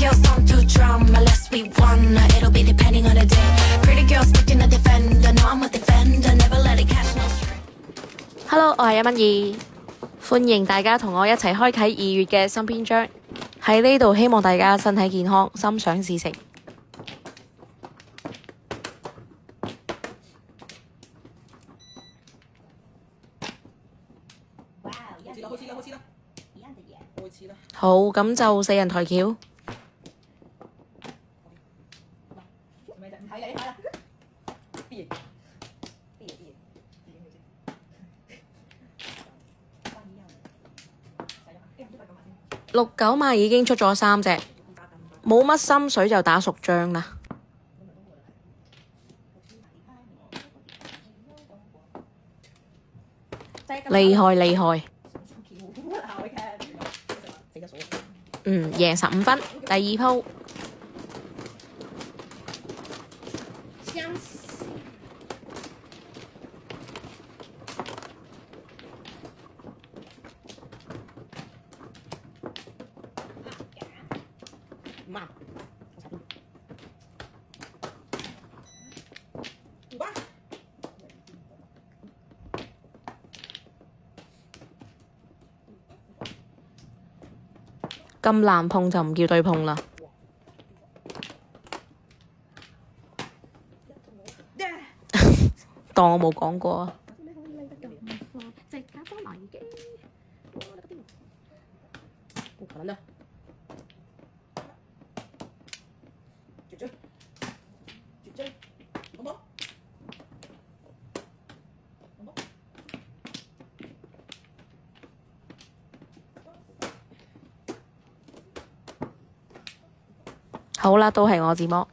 girls don't do drama unless we wanna. It'll be depending on the day. Pretty girls picking a defender. No, I'm a defender. Never let it catch no stray. Hello，我係112，歡迎大家同我一齊開啟2月嘅新篇章。喺呢度希望大家身體健康，心想事成。好，咁就4人抬轎。6、9碼已經出咗3隻，冇乜心水就打熟仗啦。厲害厲害！贏15分。第2鋪咁難碰就唔叫對碰啦。當我冇講過啊。好啦，都係我自摸，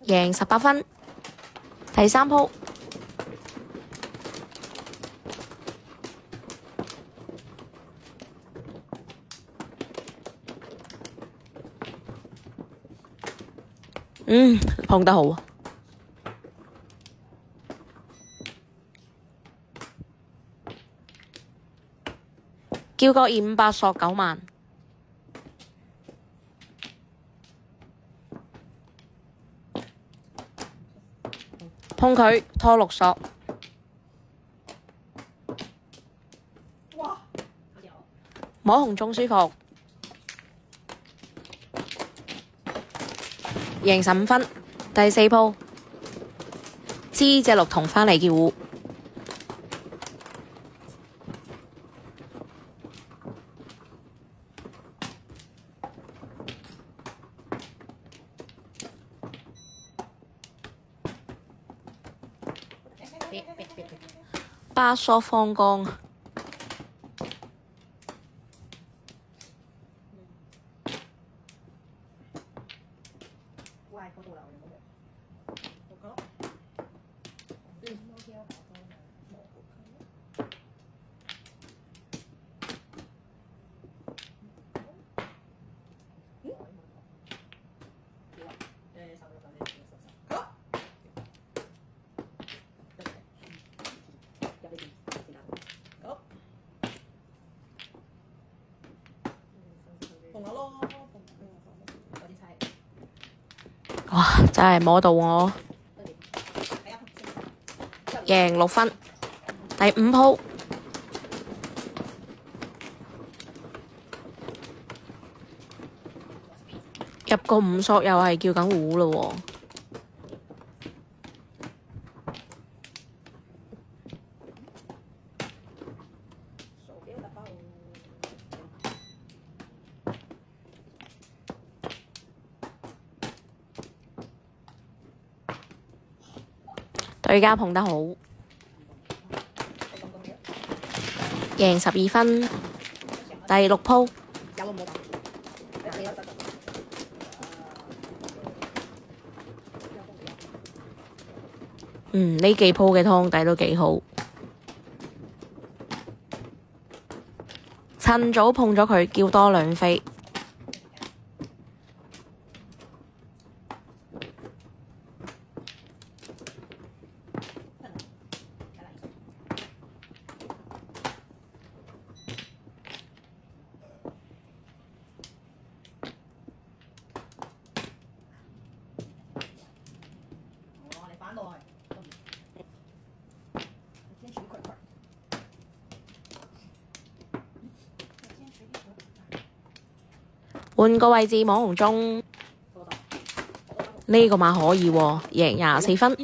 贏18分。第3鋪碰得好。叫個200索9萬。碰佢拖6索，摸紅中舒服，贏15分。第4鋪，知隻綠童返嚟叫糊，8索放光。哇！真係摸到我，贏6分。第5鋪，入個5索又係叫緊糊咯喎。對家碰得好，贏12分。第6鋪，呢幾鋪嘅湯底都幾好。趁早碰咗佢，叫多2飛。換個位置摸紅中，呢個馬可以喎，贏24分。